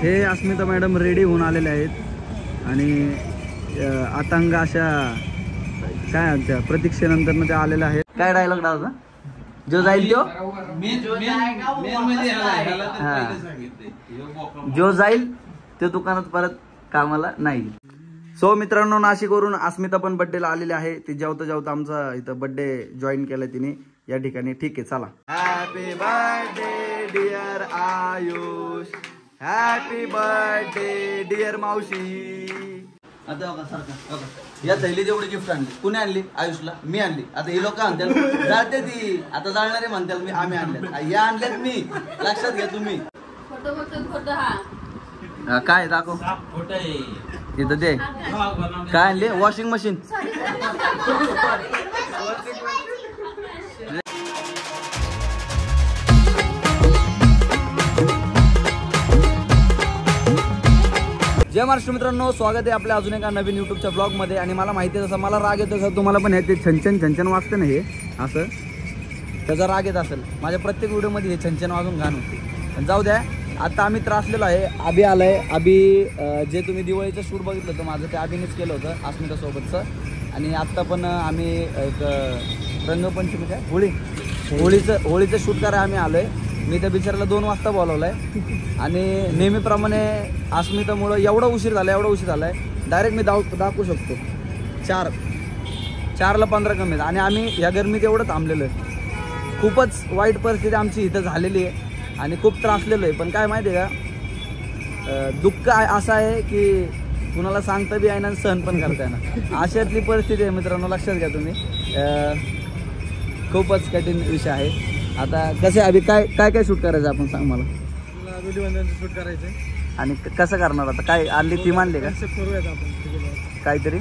हे अस्मिता madam ready होऊन आलेले आहेत आणि आतंग अशा काय आमच्या प्रतीक्षेनंतर ते आलेले आहेत. काय डायलॉग डावचा जो जाईल तो जो जाईल तो दुकानात परत कामाला नाही. सो मित्रांनो, नाशिकवरून अस्मिता पण बर्थडेला आलेली आहे. ती जेवता आमचा इथं बर्थडे जॉईन केलाय तिने या ठिकाणी. ठीक आहे, चला. Happy birthday dear Ayush, happy birthday dear mavshi. आता या थैली जेवढी गिफ्ट आणली कुणी आणली? आयुषला. मी आणली. आता हे लोक आणतात जाते ती आता जाणारे म्हणतात मी आम्ही आणल्यात या आणल्यात मी. लक्षात घ्या तुम्ही. काय दाखव इथं ते काय आणले? Washing machine. जय महाराष्ट्र मित्रांनो, स्वागत आहे आपल्या अजून एका नवीन युट्यूबच्या ब्लॉगमध्ये. आणि मला माहिती आहे जसं मला राग येतो तसं तुम्हाला पण हे छनछन वाजते ना, हे असं त्याचा राग येत असेल. माझ्या प्रत्येक व्हिडिओमध्ये हे छनछन वाजून घाण होते. पण जाऊ द्या, आता आम्ही त्रासलेलो आहे. अभि आलाय. अभि जे तुम्ही दिवाळीचं शूट बघितलं होतं माझं, ते अभिनेच केलं होतं अस्मितासोबतचं. आणि आत्ता पण आम्ही एक रंगपंचमी काय होळीचं शूट करायला आम्ही आलो आहे. मी त्या बिचाराला 2 वाजता बोलवलं आहे. आणि नेहमीप्रमाणे अस्मितामुळं एवढा उशीर झाला आहे. डायरेक्ट मी दाखवू शकतो 4ला 15 कमी आहेत. आणि आम्ही ह्या गरमीत एवढं थांबलेलो आहे. खूपच वाईट परिस्थिती आमची इथं झालेली आहे आणि खूप त्रासलेलो आहे. पण काय माहिती आहे का, दुःख असं आहे की कुणाला सांगता बी आहे ना, सहन पण करता येणार. अशातली परिस्थिती आहे मित्रांनो, लक्षात घ्या तुम्ही. खूपच कठीण विषय आहे. आता कसे अभि काय शूट करायचं आपण सांग मला. शूट करायचं आणि कसं करणार? आता काय आणली ती मानली का काहीतरी?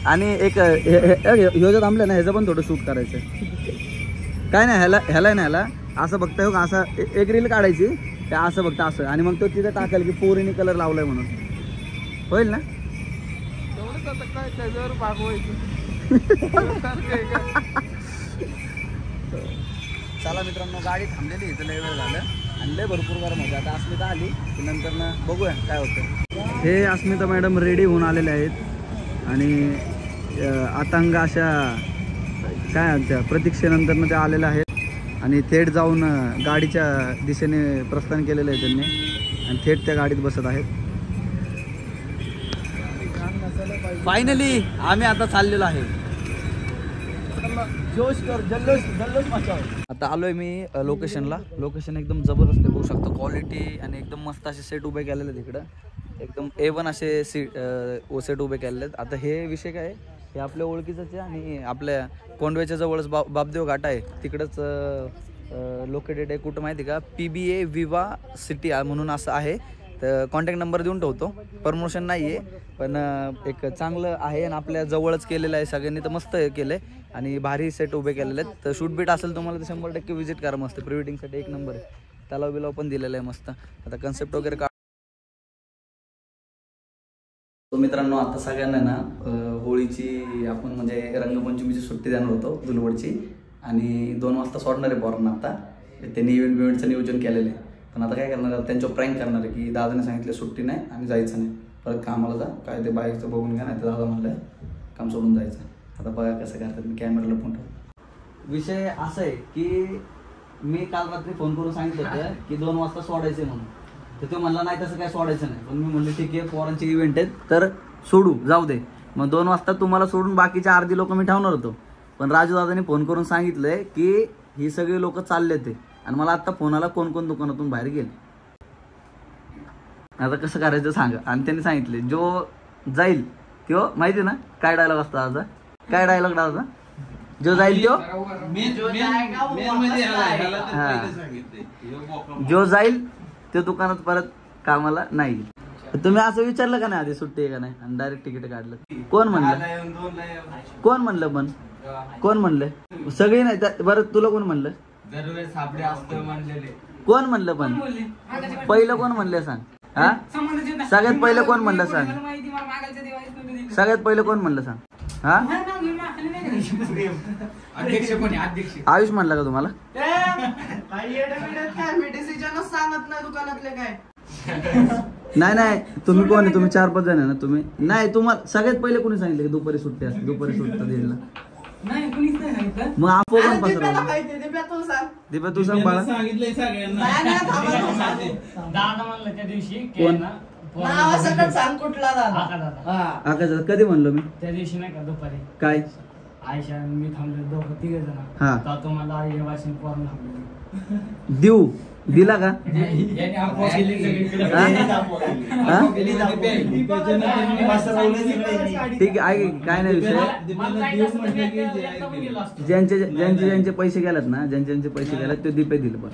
आणि एक ह्यो थांबलं ना, ह्याचं पण थोडं शूट करायचं. काय नाही, ह्याला असं बघता येऊ का, असं एक रील काढायची त्या असं बघता असं, आणि मग तो तिथे टाकाल की पोरीने कलर लावलाय म्हणून. होईल ना? चला मित्रांनो, गाडी थांबलेली इथं लय वेळ झालं आणि लय भरपूर गरम होते. आता अस्मिता आली की नंतर ना बघूया काय होतं. हे अस्मिता मॅडम रेडी होऊन आलेले आहेत आणि आतंग अशा काय आमच्या प्रतीक्षेनंतर ते आलेले आहेत. आणि थेट जाऊन गाडीच्या दिशेने प्रस्थान केलेलं आहे त्यांनी आणि थेट त्या गाडीत बसत आहेत. फायनली आम्ही आता चाललेलो आहे. जल्लोष मचाव. आता आलोय मी लोकेशनला. लोकेशन एकदम जबरदस्त आहे, बघू शकतो. क्वालिटी आणि एकदम मस्त असे सेट उभे केलेले आहेत तिकडं. एकदम A1 असे सेट उभे केलेले आहेत. आता हे विषय काय आहे, हे आपल्या ओळखीचंच आहे आणि आपल्या कोंडव्याच्या जवळच बापदेव घाट आहे, तिकडंच लोकेटेड आहे. कुठं माहिती का, PBA विवा सिटी म्हणून असं आहे. तर कॉन्टॅक्ट नंबर देऊन ठेवतो. प्रमोशन नाही आहे पण एक चांगलं आहे आणि आपल्या जवळच केलेलं आहे सगळ्यांनी. तर मस्त केलं आहे आणि भारी सेट उभे केलेले आहेत. तर शूट बीट असेल तुम्हाला तर 100% व्हिजिट करा. मस्त प्री वेडिंगसाठी एक नंबर आहे. तलाव बिलाव पण दिलेलं आहे मस्त. आता कन्सेप्ट वगैरे का मित्रांनो, आता सगळ्यांना ना होळीची आपण म्हणजे रंगपंचमीची सुट्टी देणार होतो दुलवडची. आणि 2 वाजता सोडणार आहे पोरांना. आता त्यांनी इव्हेंटचं नियोजन केलेलं आहे. पण आता काय करणार, त्यांच्यावर प्रँक करणार आहे की दादाने सांगितलं सुट्टी नाही आणि जायचं नाही, परत कामाला जा, काय ते बाईकचं बघून घ्या. नाही तर दादा म्हणलं काम सोडून जायचं. आता बघा कसं करतात. मी कॅमेराला फोन ठेवतो. विषय असा आहे की मी काल रात्री फोन करून सांगितलं होतं की 2 वाजता सोडायचे म्हणून. तर तो म्हणला नाही तसं काय सोडायचं नाही. पण मी म्हणलं ठीक आहे, पोरांचे इव्हेंट आहेत तर सोडू, जाऊ दे. मग 2 वाजता तुम्हाला सोडून बाकीचे अर्धी लोक मी ठेवणार होतो. पण राजू दादाने फोन करून सांगितलंय की ही सगळी लोक चालले ते. आणि मला आत्ता फोन आला कोण दुकानातून बाहेर गेले. आता कसं करायचं सांगा. आणि त्यांनी सांगितले जो जाईल तो माहिती ना काय डायलॉग असतो आता, काय डायलॉग डावचा जो जाईल तो जो जाईल तो दुकानात परत कामाला नाही. तुम्ही असं विचारलं का नाही आधी सुट्टी आहे का नाही आणि डायरेक्ट तिकीट काढलं? कोण म्हणलं पण कोण म्हणलं? सगळी नाही. बरं तुला कोण म्हणलं? कोण म्हणलं? पण पहिलं कोण म्हणलं सांग. हा सगळ्यात पहिलं कोण म्हणलं सांग. सगळ्यात पहिलं कोण म्हणलं सांग. हा आयुष म्हणला का तुम्हाला? नाही नाही, तुम्ही कोण आहे? तुम्ही 4-5 जण आहे ना तुम्ही? नाही, तुम्हाला सगळ्यात पहिले कोणी सांगितलं की दुपारी सुट्टी असते, दुपारी सुट्टी देईल? नाही कुणीच नाही सांगितलं. मग आपो पण पसरवलं. दिप्या तू सांग बाळा. सांगितलंय सगळ्यांना. दादा म्हणलं त्या दिवशी की कोण? ना सांग कुठला आका दादा. आकाश कधी म्हणलो मी? त्या दिवशी नाही का दुपारी काय? आयशा आणि मी थांबले दोघं 3 जण. हा. तर तुम्हाला आई वाशिन पोरण थांबले. देऊ दिला का? याने आपोआप गेली सगळीकडे. हा? हा? दिप्याला ठीक आहे, काय नाही विषय. मला काय जास्त नाही, एकदम गेलो असतो. ज्यांचे पैसे गेलात ना, ज्यांचे पैसे गेलात ते दीपे दिले पण.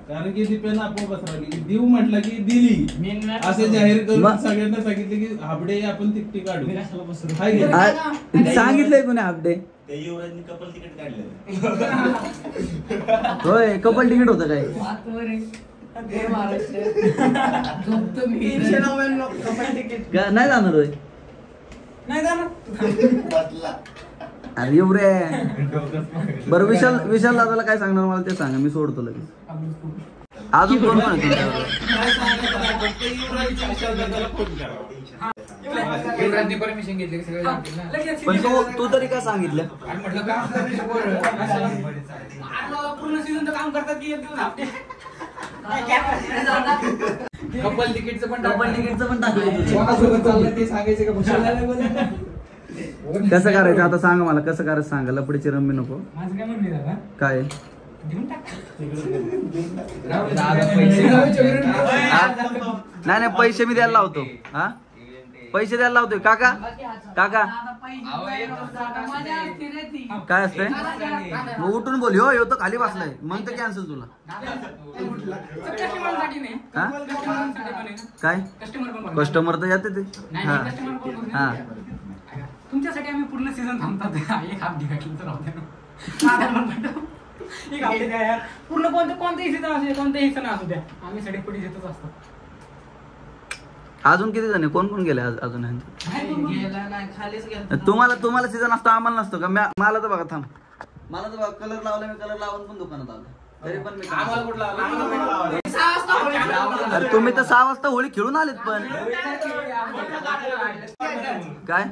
कारण की दिप्यानं आपण बसवली की देऊ म्हटलं की दिली मी नाही असे जाहीर करून मग? सगळ्यांना सांगितले की हाबडे आपण तिकटी काढू. मी कशाला बसू? हाय की? सांगितलंय कोणी अपडे? कपल तिकीट काढलं. होय, कपल तिकीट होतं काय? नाही जाणार होय? नाही जाणार. अरे येऊ रे. बरं, विशाल दादाला काय सांगणार मला ते सांगा, मी सोडतो लगेच. अजून कोण पण आहे तुमच्याबरोबर? युवराजने परमिशन घेतली की सगळे जातील ना. पण तू तरी काय सांगितलं? आणि म्हटलं काम करायचं पोरं. पूर्ण सीझन काम करतात की एक दिवस हफ्ते. कपल तिकीटचं पण कपल तिकीटचं पण टाकलं तुझं. कोणासोबत चाललं ते सांगायचं का भाषा? कसं करायचं आता सांगा मला, कसं करायचं सांगा. लपडीची रम्मी नको. माझं काय म्हणली दादा? काय? देऊन टाक. दादा पैसे नाही पैसे मी द्यायला लावतो. हा, पैसे द्यायला लावतोय. काका काय असतंय? मग उठून बोल. हो येतो खाली बसलाय मग तर कॅन्सल तुला. कस्टमरसाठी नाही. हा? कस्टमरसाठी पण आहे. काय? कस्टमर पण कस्टमर तर येते ते. नाही हा कस्टमर पण बोलतो. हा. तुमच्यासाठी आम्ही पूर्ण सीझन थांबतात. एक हाफ घातलं तर राहू द्या. एक हफ्ते द्या यार. पूर्ण कोणत्याही सीझन असू द्या, कोणत्याही सण असू द्या, आम्ही सगळे पुढे येतच असतो. अजून किती जण आहे? कोण कोण गेले अजून? गेला नाही, खालीच गेला. तुम्हाला सीझन असतो, आम्हाला नसतो का? मला तर बघा, थांब, मला तर बघा कलर लावला मी. कलर लावून पण दुकानात आलो तरी पण मी आम्हाला कुठला अरे तुम्ही तर 6 वाजता होळी खेळून आलेत पण. काय?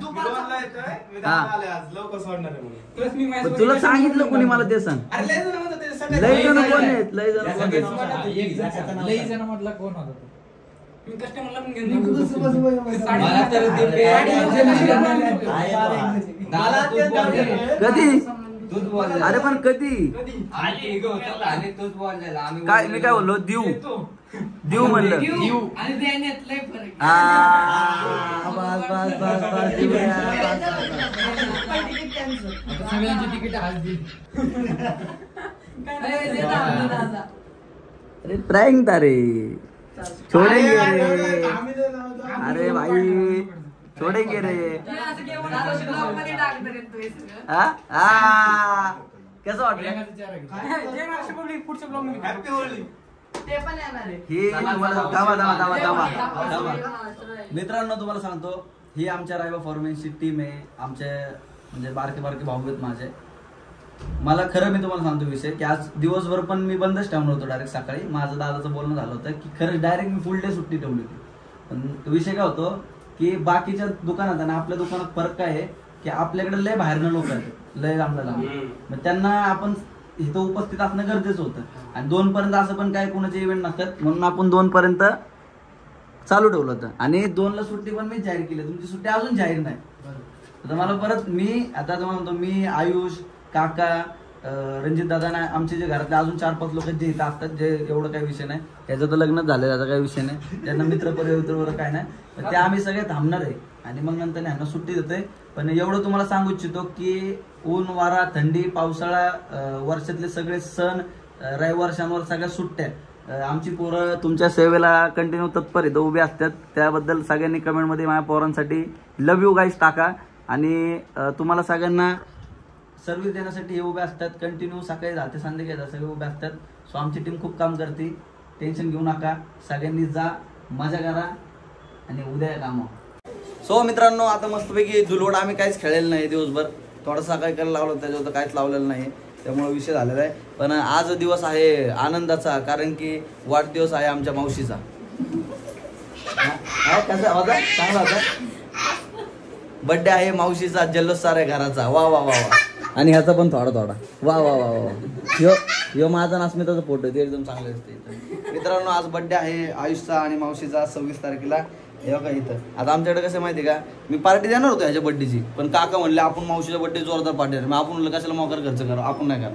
पण तुला सांगितलं कोणी मला ते सांग. लय जण कोण आहेत? लय जण कोण आहेत? लई जण म्हटलं कोण होता तो? मी कस्टमरला पण घेऊन मला तर कधी? अरे पण कधी? काय मी काय बोललो? देऊ म्हणलं. आणि देण्यात लय फरक. सगळ्यांची तिकीट आज दिली. अरे प्रँक तारे छोडेंगे रे. अरे भाई छोडेंगे रे. कसं वाटलं? पुढच्या ब्लॉग मध्ये मित्रांनो तुम्हाला सांगतो, ही आमच्या रायबा फॉर्मेन्सची टीम आहे. आमचे म्हणजे बारके भाऊ आहेत माझे. मला खरं मी तुम्हाला सांगतो विषय की आज दिवसभर पण मी बंदच ठेवणार होतो. डायरेक्ट सकाळी माझं दादाचं बोलणं झालं होतं की खरं डायरेक्ट मी फुल डे सुट्टी ठेवली होती. पण विषय काय होतो की बाकीच्या दुकानात आणि आपल्या दुकानात फरक काय आहे की आपल्याकडे लय बाहेरनं लोक आहेत, लय लांबला. मग त्यांना आपण इथं उपस्थित असणं गरजेचं होतं. आणि 2 पर्यंत असं पण काय कोणाचे इव्हेंट नसतात म्हणून आपण 2 पर्यंत चालू ठेवलं होतं. आणि 2ला सुट्टी पण मी जाहीर केली. तुमची सुट्टी अजून जाहीर नाही. तर मला परत मी आता तुम्हाला म्हणतो, मी आयुष काका रणजित दादा आमचे जे घरातले अजून 4-5 लोक जे इथं असतात, जे एवढं काही विषय नाही. त्याचं तर लग्नच झालं, त्याचा काही विषय नाही. त्यांना मित्र परिवार काय नाही. तर ते आम्ही सगळे थांबणार आहे आणि मग नंतर ह्यांना सुट्टी देतोय. पण एवढं तुम्हाला सांगू इच्छितो की ऊन वारा थंडी पावसाळा वर्षातले सगळे सण रविवार शनिवार सगळ्या सुट्ट्या आमची पोरं तुमच्या सेवेला कंटिन्यू तत्पर इथं उभे असतात. त्याबद्दल सगळ्यांनी कमेंटमध्ये माझ्या पोरांसाठी लव्ह यू गाईज टाका. आणि तुम्हाला सगळ्यांना सर्व्हिस देण्यासाठी हे उभे असतात. कंटिन्यू सकाळी जाते संध्याकाळी सगळे उभे असतात. सो आमची टीम खूप काम करते. टेन्शन घेऊ नका, सगळ्यांनी जा, मजा करा आणि उद्या कामं. सो मित्रांनो, आता मस्तपैकी धुलवड आम्ही काहीच खेळलेलं नाही दिवसभर. थोडंसं सकाळी करायला लावलं, त्याच्यावर काहीच लावलेलं नाही, त्यामुळे विषय झालेला आहे. पण आज दिवस आहे आनंदाचा, कारण की वाढदिवस आहे आमच्या मावशीचा. कसा होता चांगला होता. बर्थडे आहे मावशीचा, जल्लोष साऱ्या घराचा. वा वा वा वा. आणि ह्याचा पण थोडा थोडा. वा वा वा वा. ह्यो माझा नास्मिताचा फोटो ते एकदम चांगले असते. मित्रांनो आज बर्थडे आहे आयुषचा आणि मावशीचा 26 तारखेला. हे बघा इथं. आता आमच्याकडे कसं माहिती का, मी पार्टी देणार होतो ह्याच्या बर्थडेची, पण काका म्हणले आपण मावशीच्या बर्थडे जोरदार पार्टी देणार. मग आपण म्हणलं कशाला मोकार खर्च करू, आपण नाही करणार.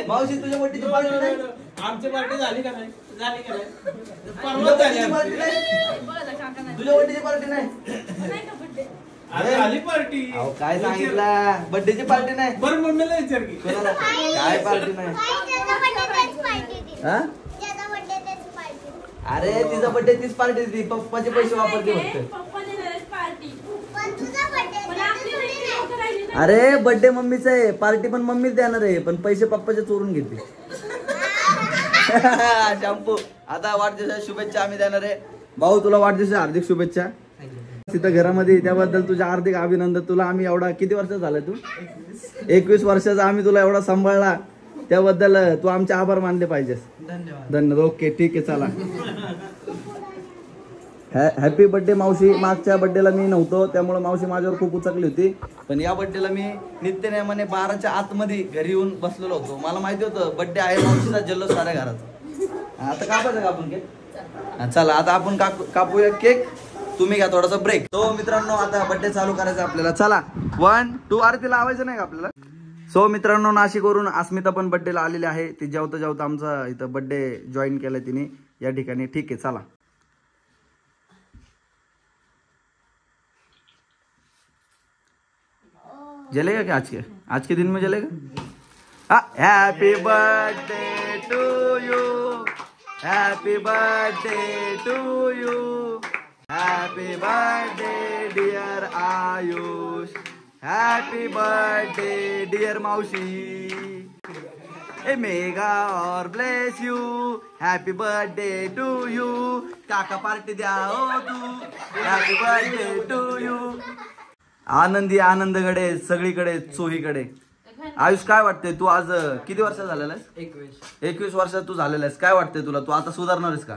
मावशी तुझ्या बर्थडेची पार्टी नाही. आमची पार्टी झाली का नाही? झाली का नाही? तुझ्या बर्थडेची पार्टी नाही. तुझ्या बर्थडेची पार्टी नाही. अरे झाली पार्टी. अहो काय सांगितलं, बर्थडेची पार्टी नाही. बरं मम्मीला विचार की कोणाला? काय पार्टी नाही. हा? अरे तिचा बर्थडे तीच पार्टी ती पप्पाचे पैसे वापरते फक्त. अरे बर्थडे मम्मीचा आहे, पार्टी पण मम्मीच देणार आहे, पण पैसे पप्पाचे चोरून घेते. शॅम्पू. आता वाढदिवसाच्या शुभेच्छा आम्ही देणार आहे. भाऊ तुला वाढदिवसाच्या हार्दिक शुभेच्छा. तिथं घरामध्ये त्याबद्दल तुझ्या हार्दिक अभिनंदन. तुला आम्ही एवढा किती वर्षाचा झालाय तू? 21 वर्षाचा आम्ही तुला एवढा सांभाळला, त्याबद्दल तू आमचे आभार मानले पाहिजेस. धन्यवाद. ओके ठीक आहे चला. हॅपी बर्थडे मावशी. मागच्या बर्थडेला मी नव्हतो त्यामुळे मावशी माझ्यावर खूप उचकली होती, पण या बर्थडेला मी नित्यनेमाने 12च्या आतमध्ये घरी येऊन बसलेलो होतो. मला माहिती होतं बर्थडे आहे मावशीचा, जल्लोष साऱ्या घराचा. आता कापायचं का आपण केक? चला आता आपण कापूया केक. तुम्ही घ्या थोडासा ब्रेक. तो मित्रांनो आता बर्थडे चालू करायचा आपल्याला. चला 1 2. अरे तिला लावायचं नाही का आपल्याला? सो मित्रांनो नाशिकवरून अस्मिता पण बर्थडेला आलेली आहे. ती जेवता जेवता आमचा इथं बर्थडे जॉईन केलाय तिने या ठिकाणी. ठीक आहे चला. जलेगा क्या आज के दिन में जलेगा? Happy birthday to you, happy birthday to you, happy birthday dear Ayush, happy birthday dear mavshi. May God bless you. Happy birthday to you. काका पार्टी द्या हो तू. Happy birthday to you. आनंदी आनंदकडे सगळीकडे चोहीकडे. आयुष काय वाटतंय तू आज किती वर्ष झालेला आहेस? 21 वर्षात तू झालेला आहेस. काय वाटतंय तुला, तू आता सुधारणार आहेस का?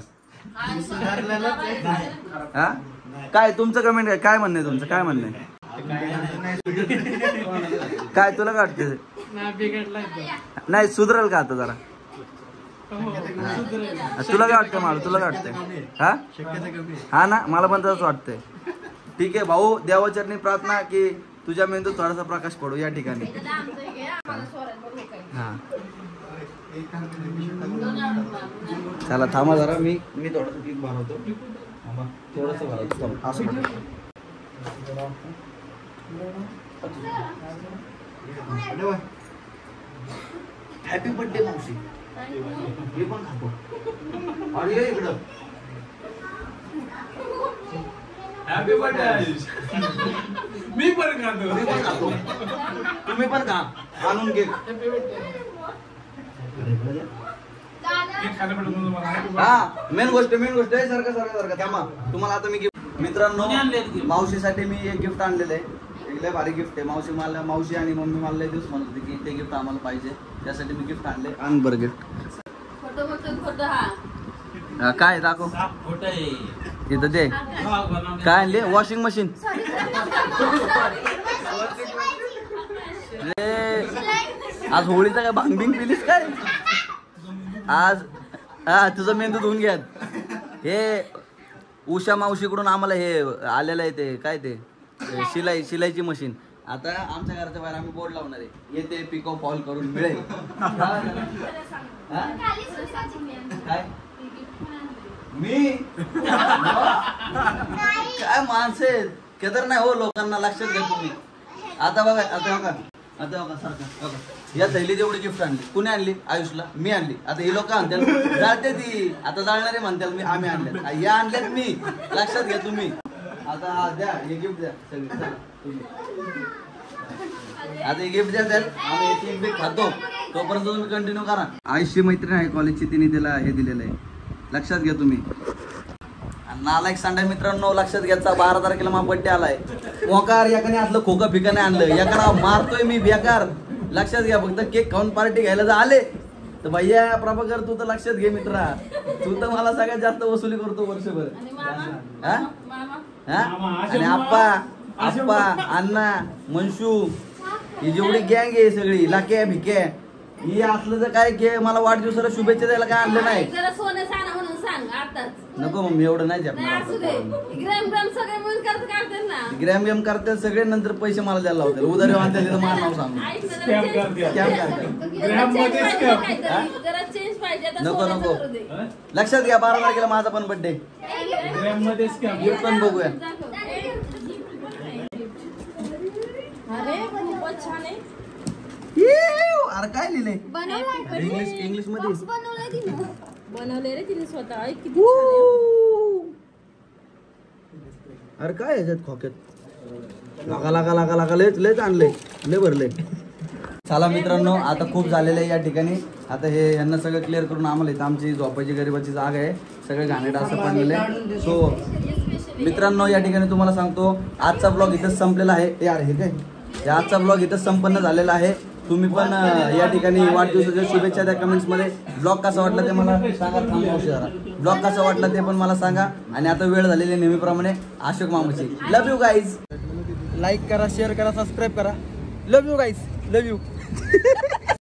हा काय तुमचं कमेंट आहे, काय म्हणणं आहे तुमचं, काय म्हणणं आहे? काय तुला काय वाटतंय? नाही सुधरेल का आता जरा? तुला काय वाटतंय मला, तुला काय वाटतंय? हा ना मला पण तसंच वाटतंय. ठीक आहे भाऊ, देवाचरणी प्रार्थना की तुझ्या मेंदूत थोडासा प्रकाश पडू या ठिकाणी. हा चला थांबा जरा, मी थोडंसं केक भरवतो. थोडंसं भरवतो असं. हॅपी बर्थडे मावशी. मी पण खातो. अरे इकडं हॅपी बर्थडे आयुष. मी पण खातो. तुम्ही पण खा आणून केक. हा मेन गोष्ट आहे. सारखं थांबा. तुम्हाला आता मी गिफ्ट मित्रांनो मावशीसाठी मी एक गिफ्ट आणलेलं आहे. एक लय भारी गिफ्ट आहे. मावशी आणि मम्मी मला लय दिवस म्हणत होते की ते गिफ्ट आम्हाला पाहिजे, त्यासाठी मी गिफ्ट आणले. आण बरं गिफ्ट. काय दाखव इथं ते काय आणले? Washing machine. आज होळीचा काय भांगबिंग पिलीस काय आज? हा तुझं मेंदू धुवून घ्या. हे उषा मावशीकडून आम्हाला हे आलेलं आहे ते काय ते शिलाईची मशीन. आता आमच्या घराच्या बाहेर आम्ही बोर्ड लावणार आहे, येते पिको फॉल करून मिळेल. काय मी काय माणसे केदर नाही हो लोकांना लक्षात घ्या तुम्ही. आता बघा सारखं बघा. या थैली जेवढी गिफ्ट आणली कुणी आणली? आयुषला. मी आणली. आता ही लोक आणतात जाते ती आता जाणारे म्हणतात मी आम्ही आणल्यात. या आणल्यात मी, लक्षात घ्या तुम्ही. आता द्या हे गिफ्ट द्या सगळी. आता हे गिफ्ट द्या त्याला. आम्ही एक बी खातो तोपर्यंत तुम्ही कंटिन्यू करा. आयुषची मैत्रीण आहे कॉलेजची, तिने तिला हे दिलेलं आहे, लक्षात घ्या तुम्ही. नालायक सांडा मित्रांनो लक्षात घ्यायचा. 12 तारखेला माझा बर्थडे आलाय. मोकार याकाने आतलं खोकं फिकाने आणलं, याकडा मारतोय मी बेकार. लक्षात घ्या. फक्त केक खाऊन पार्टी घ्यायला जर आले तर भैया प्रभाकर तू तर लक्षात घे मित्रा, तू तर मला सगळ्यात जास्त वसुली करतो वर्षभर. हा? हा? आणि आप्पा अण्णा मनशू ही जेवढी गँग आहे सगळी लाक्या भिक्या ही असलं तर काय घे, मला वाढदिवसाला शुभेच्छा द्यायला काय आणलं नाही. जरा सोनं सांगा म्हणून सांग आताच. नको मग मी एवढं नाही नाही असू दे. झेपणार. ग्रॅम सगळे मिळून करतात ना. ग्रॅम करतात सगळे, नंतर पैसे मला द्यायला लावतात. उधारी आणतात तिथं मला नाव सांगू. ऐक ना, Scam जरा करते. change- Scam करते. जरा change मध्ये पाहिजे scam. काहीतरी. जरा चेंज पाहिजे आता नको सोन्याचं नको करू दे. लक्षात घ्या 12 तारखेला माझा पण बर्थडे. ग्रॅम मध्ये स्कॅम. गिफ्ट पण बघूया. अरे खूपच छान आहे. अरे काय लिहिले इंग्लिश मध्ये बनवले रे तिने स्वतः. ऐक किती छान आहे. अरे काय याच्यात खोक्यात लागा लयच आणलंय, लय भरलंय. चला मित्रांनो, आता खूप झालेलं आहे या ठिकाणी. आता हे यांना सगळं क्लिअर करून आम्हाला इथं आमची झोपायची गरीबाची जागा आहे, सगळे घाणेरडं असं पाडलेलं आहे. सो मित्रांनो या ठिकाणी तुम्हाला सांगतो आजचा ब्लॉग इथंच संपलेला आहे. यार हे काय आजचा ब्लॉग इथंच संपन्न झालेला आहे. तुम्ही पण या ठिकाणी वाढदिवसाच्या शुभेच्छा द्या कमेंट्समध्ये. ब्लॉग कसा वाटला ते मला सांगा. ब्लॉग कसा वाटला ते पण मला सांगा. आणि आता वेळ झालेली नेहमीप्रमाणे अशोक मामाची लव्ह यू गाईज. लाईक करा, शेअर करा, सबस्क्राईब करा. Love you guys, love you.